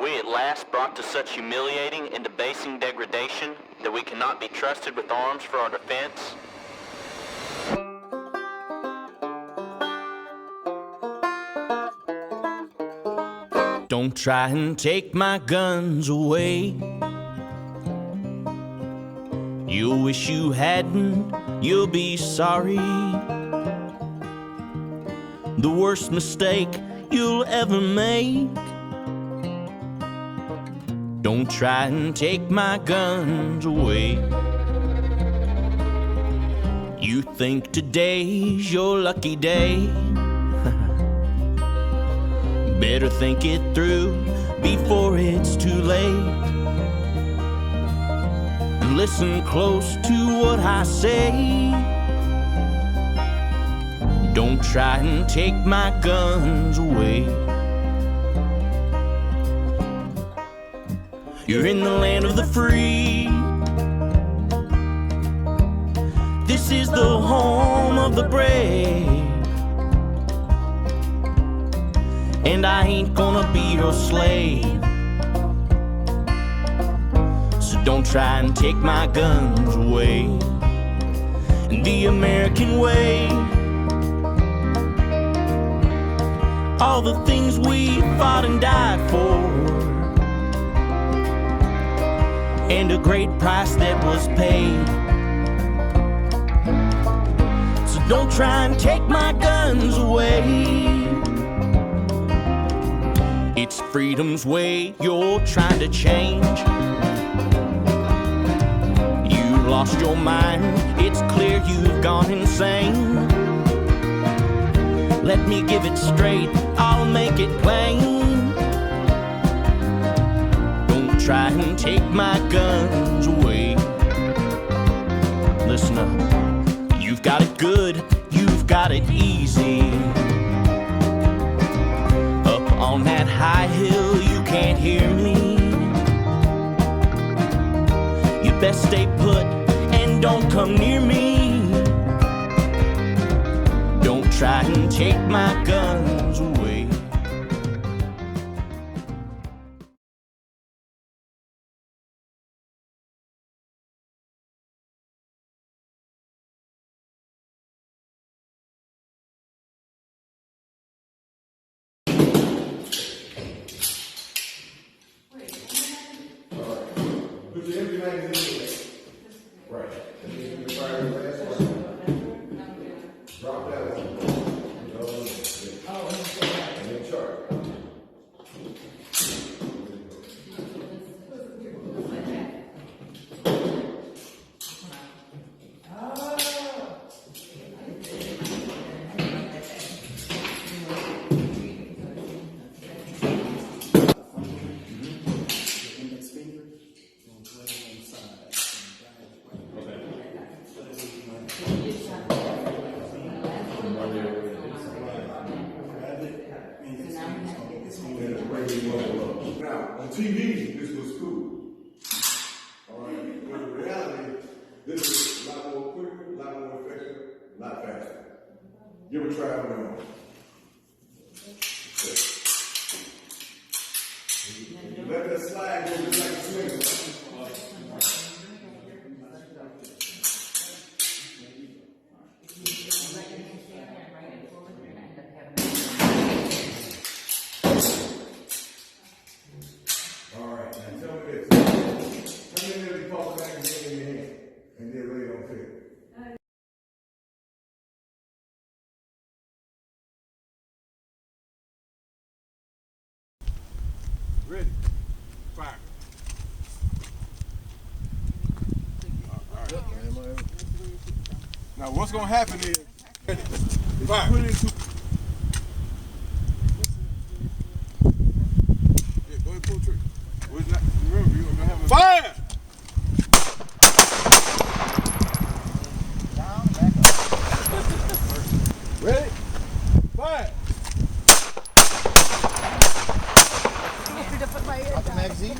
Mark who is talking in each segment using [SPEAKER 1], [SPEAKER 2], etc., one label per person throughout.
[SPEAKER 1] we at last brought to such humiliating and debasing degradation that we cannot be trusted with arms for our defense?
[SPEAKER 2] Don't try and take my guns away. You'll wish you hadn't, you'll be sorry. The worst mistake you'll ever make. Don't try and take my guns away. You think today's your lucky day. Better think it through before it's too late. Listen close to what I say. Don't try and take my guns away. You're in the land of the free. This is the home of the brave. And I ain't gonna be your slave. So don't try and take my guns away. The American way, all the things we fought and died for, and a great price that was paid. So don't try and take my guns away. It's freedom's way you're trying to change. You lost your mind, it's clear you've gone insane. Let me give it straight, I'll make it plain. Don't try and take my guns away. Listen up, you've got it good, you've got it easy. On that high hill, you can't hear me. You best stay put and don't come near me. Don't try and take my guns away.
[SPEAKER 3] Put your empty magazine in. Right. And then you can fire the last one. Drop that one. And then chart. Now, on TV, this was cool. All right, but in reality, this is a lot more quicker, a lot more effective, a lot faster. Give it a try on your own. Let that slide go just like a swing. Ready? Fire. All right. Now what's gonna happen is fire. Put it into yeah, go ahead and pull the trigger. Remember, you're gonna have a fire! Down, back up. Ready? Fire!
[SPEAKER 4] Out the magazine.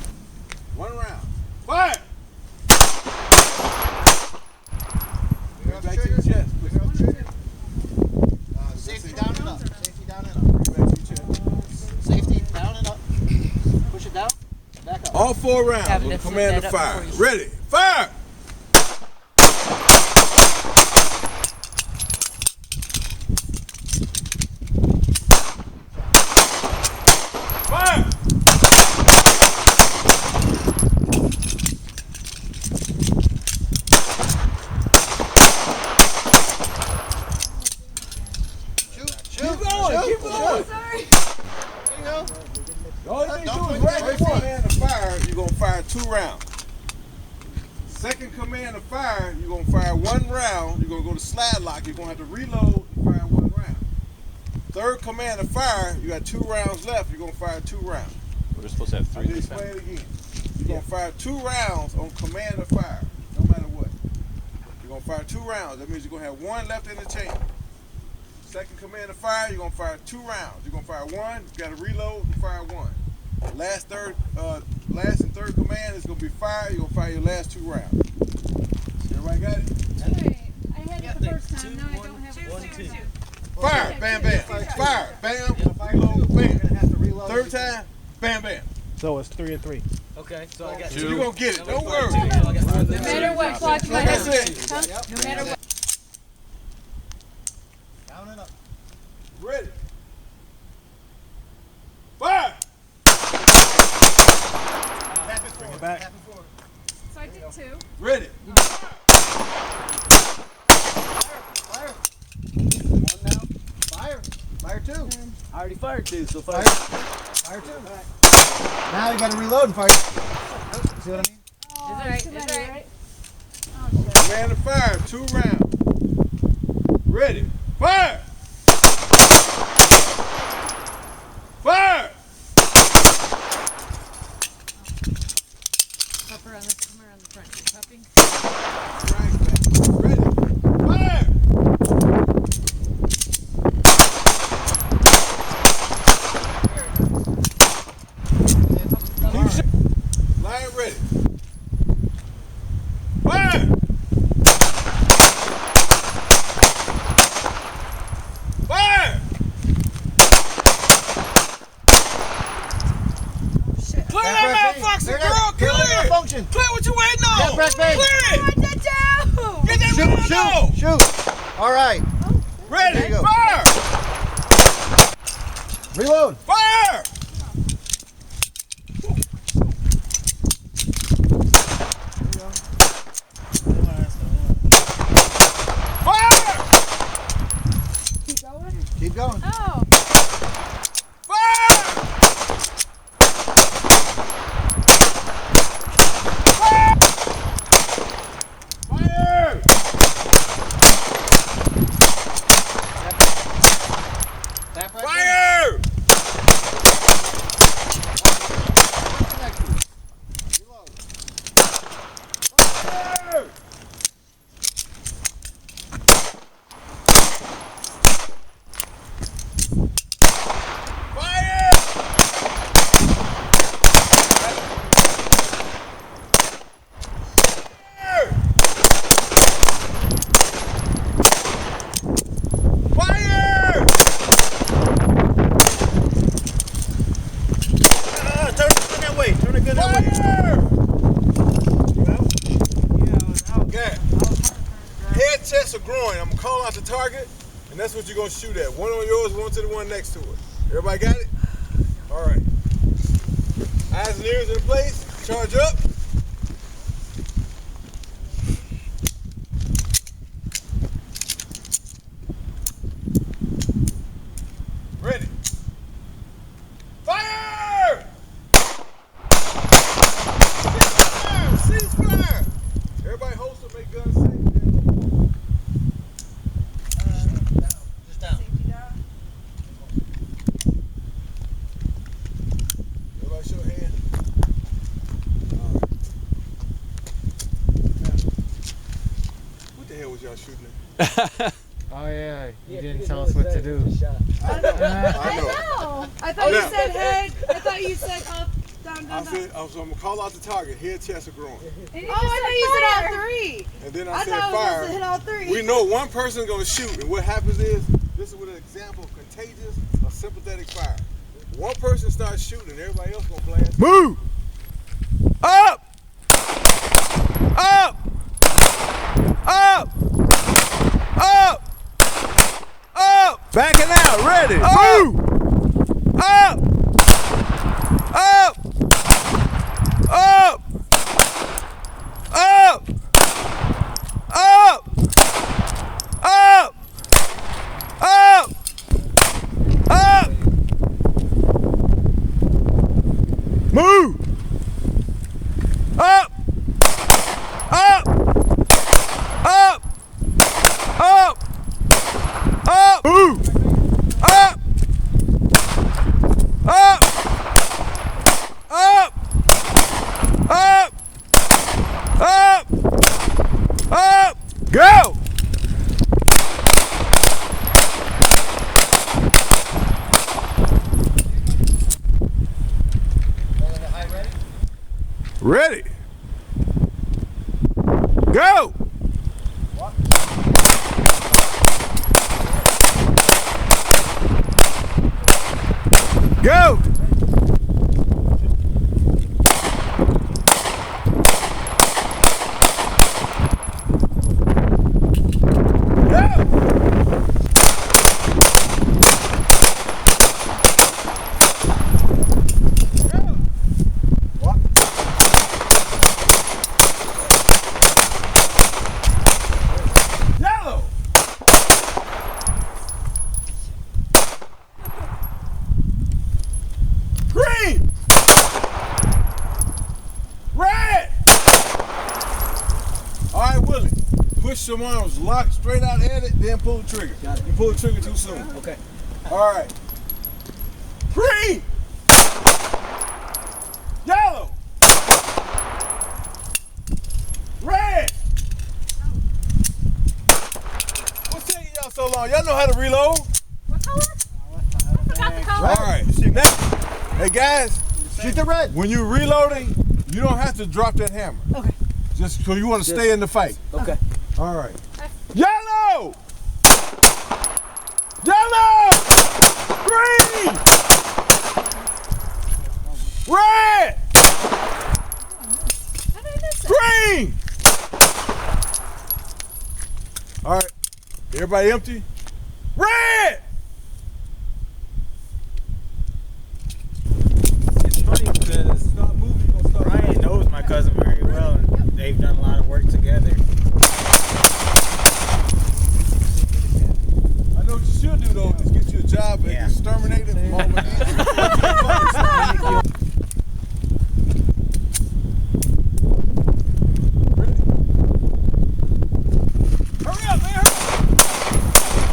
[SPEAKER 3] One round. Fire! Back to your chest.
[SPEAKER 4] Safety down and up. Safety down and up. Safety down and up. Push it Sit down. Back up.
[SPEAKER 3] All 4 rounds.
[SPEAKER 5] Having
[SPEAKER 3] We'll
[SPEAKER 5] to flip
[SPEAKER 3] command
[SPEAKER 5] that
[SPEAKER 3] the
[SPEAKER 5] up
[SPEAKER 3] fire.
[SPEAKER 5] before you-
[SPEAKER 3] Ready? Fire! Fire! Keep going, keep going.
[SPEAKER 6] Sorry.
[SPEAKER 4] There you go.
[SPEAKER 3] The only thing
[SPEAKER 4] Don't
[SPEAKER 3] you do is
[SPEAKER 4] put
[SPEAKER 3] right
[SPEAKER 4] your
[SPEAKER 3] before
[SPEAKER 4] feet.
[SPEAKER 3] command the fire, you're gonna fire 2 rounds. Second command of fire, you're gonna fire 1 round. You're gonna go to slide lock. You're gonna have to reload and fire 1 round. Third command of fire, you got 2 rounds left. You're gonna fire 2 rounds.
[SPEAKER 7] We're supposed to have
[SPEAKER 3] Let
[SPEAKER 7] 3
[SPEAKER 3] me
[SPEAKER 7] this time.
[SPEAKER 3] explain it again. You're gonna fire 2 rounds on command of fire, no matter what. You're gonna fire 2 rounds. That means you're gonna have 1 left in the chamber. Second command of fire, you're gonna fire 2 rounds. You're gonna fire 1, you gotta reload and fire 1. Last and third command is gonna be fire. You're gonna fire your last 2 rounds. Everybody got it?
[SPEAKER 6] Alright, I had it the first time, now I don't have it.
[SPEAKER 3] Fire, bam, bam. Fire, bam, reload,
[SPEAKER 4] You're
[SPEAKER 3] bam.
[SPEAKER 4] gonna have to reload.
[SPEAKER 3] Third time, bam, bam.
[SPEAKER 8] So it's 3 and 3.
[SPEAKER 5] Okay, so I got
[SPEAKER 3] So you're gonna get it. Don't worry.
[SPEAKER 6] No matter what clock you
[SPEAKER 3] Like I
[SPEAKER 6] have.
[SPEAKER 3] said,
[SPEAKER 6] Huh? No matter what.
[SPEAKER 4] Count it up.
[SPEAKER 3] ready. Fire!
[SPEAKER 4] Tap it forward.
[SPEAKER 8] back.
[SPEAKER 4] Tap it forward.
[SPEAKER 6] So I did 2.
[SPEAKER 3] Ready.
[SPEAKER 4] Fire. 1 now. Fire. Fire 2.
[SPEAKER 5] I already fired 2, so
[SPEAKER 4] Fire.
[SPEAKER 5] fire.
[SPEAKER 4] Fire 2. Now you gotta reload and fire. See what I mean?
[SPEAKER 6] Alright, it's right.
[SPEAKER 3] Command of fire, 2 rounds. Ready. Fire! Fire!
[SPEAKER 6] Come around the front. You're cupping.
[SPEAKER 3] Right back. Ready. Fire! Line ready. Fire! Fire! Clear that motherfucker, girl! Clear it!
[SPEAKER 4] Function.
[SPEAKER 3] Clear what you waiting on!
[SPEAKER 4] Yeah, press bang.
[SPEAKER 3] Clear it!
[SPEAKER 6] I did 2!
[SPEAKER 3] Get that round on!
[SPEAKER 4] Shoot. All right.
[SPEAKER 3] Ready!
[SPEAKER 4] There you go.
[SPEAKER 3] Fire!
[SPEAKER 4] Reload.
[SPEAKER 3] Fire! Fire!
[SPEAKER 6] Keep going?
[SPEAKER 4] Keep going.
[SPEAKER 6] Oh!
[SPEAKER 3] Fire! Fire!
[SPEAKER 4] Tap right
[SPEAKER 3] Fire!
[SPEAKER 4] Reload.
[SPEAKER 3] Fire! Fire! Fire!
[SPEAKER 8] Turn it that way. Turn it good that way.
[SPEAKER 3] Fire! Okay. Head, chest, or groin. I'm gonna call out the target, and that's what you're gonna shoot at. One on yours, one to the one next to it. Everybody got it? All right. Eyes and ears in place. Charge up. Ready. Fire! Ceasefire! Ceasefire! Everybody holster, make guns safe.
[SPEAKER 4] Just down.
[SPEAKER 3] Everybody show hand. What the hell was y'all shooting at?
[SPEAKER 8] Oh yeah, you didn't tell us what to do.
[SPEAKER 3] I know.
[SPEAKER 6] I thought
[SPEAKER 3] Now-
[SPEAKER 6] you said head. I thought you said up, down,
[SPEAKER 3] I
[SPEAKER 6] down, down.
[SPEAKER 3] said, so I'm gonna call out the target, head, chest, or groin.
[SPEAKER 6] Oh, I thought you said all 3.
[SPEAKER 3] And then I
[SPEAKER 6] I
[SPEAKER 3] said
[SPEAKER 6] thought I was
[SPEAKER 3] fire.
[SPEAKER 6] supposed to hit all 3.
[SPEAKER 3] We know one person gonna shoot, and what happens is, this is what an example of contagious or sympathetic fire. One person starts shooting, everybody else gonna blast.
[SPEAKER 7] Move! Up! Up! Up! Up! Up! Backing out, ready. Move! Up! Up! Up! Up! Up! Up! Up! Up! Move! Up! Up! Up! Up! Up! Move! Up! Up! Up! Up! Up! Up! Go! Ready? Go! Go! Yellow! Green! Red!
[SPEAKER 3] All right, Willie. Push your arms, lock straight out at it, then pull the trigger.
[SPEAKER 5] Got it.
[SPEAKER 3] You pull the trigger too soon.
[SPEAKER 5] Okay.
[SPEAKER 3] All right. Green! Yellow! Red! What's taking y'all so long? Y'all know how to reload?
[SPEAKER 6] What color? I forgot the color.
[SPEAKER 3] All right. Now, hey guys,
[SPEAKER 4] Shoot the red.
[SPEAKER 3] when you're reloading, you don't have to drop that hammer.
[SPEAKER 6] Okay.
[SPEAKER 3] Just so you want to stay in the fight.
[SPEAKER 5] Okay.
[SPEAKER 3] All right. Yellow! Yellow! Green! Red!
[SPEAKER 6] How did I miss it?
[SPEAKER 3] Green! All right. Everybody empty? Red!
[SPEAKER 8] It's funny because Ryan knows my cousin very well, and they've done a lot of work together.
[SPEAKER 3] I know what you should do though, is get you a job
[SPEAKER 8] Yeah.
[SPEAKER 3] as exterminator from Mama Hurry up, man! Hurry.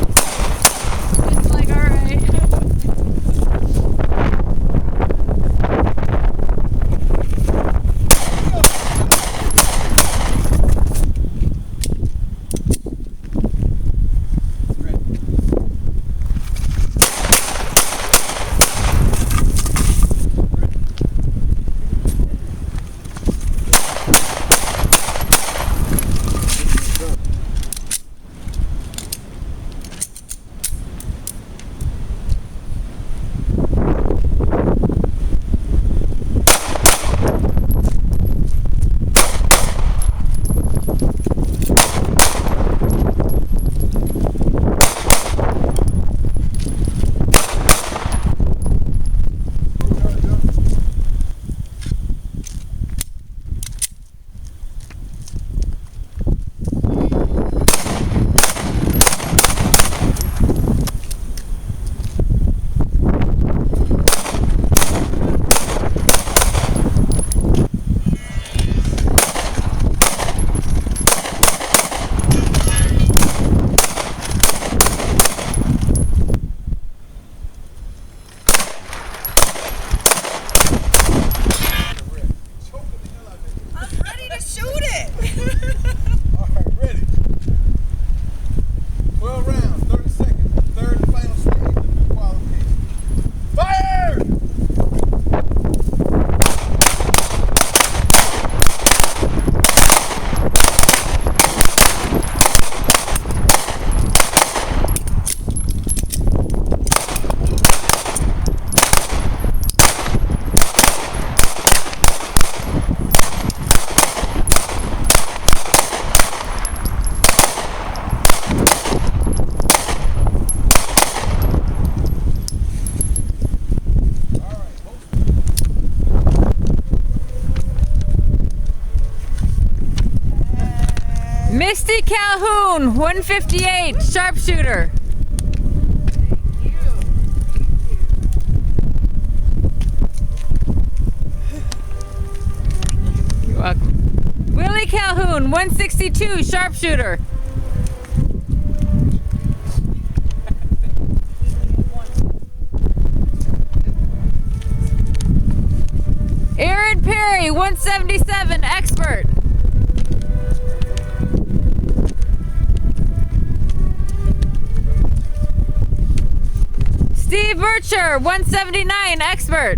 [SPEAKER 9] Misty Calhoun, 158, sharpshooter. You're welcome. Willie Calhoun, 162, sharpshooter. Aaron Perry, 177, expert. Steve Bircher, 179, expert.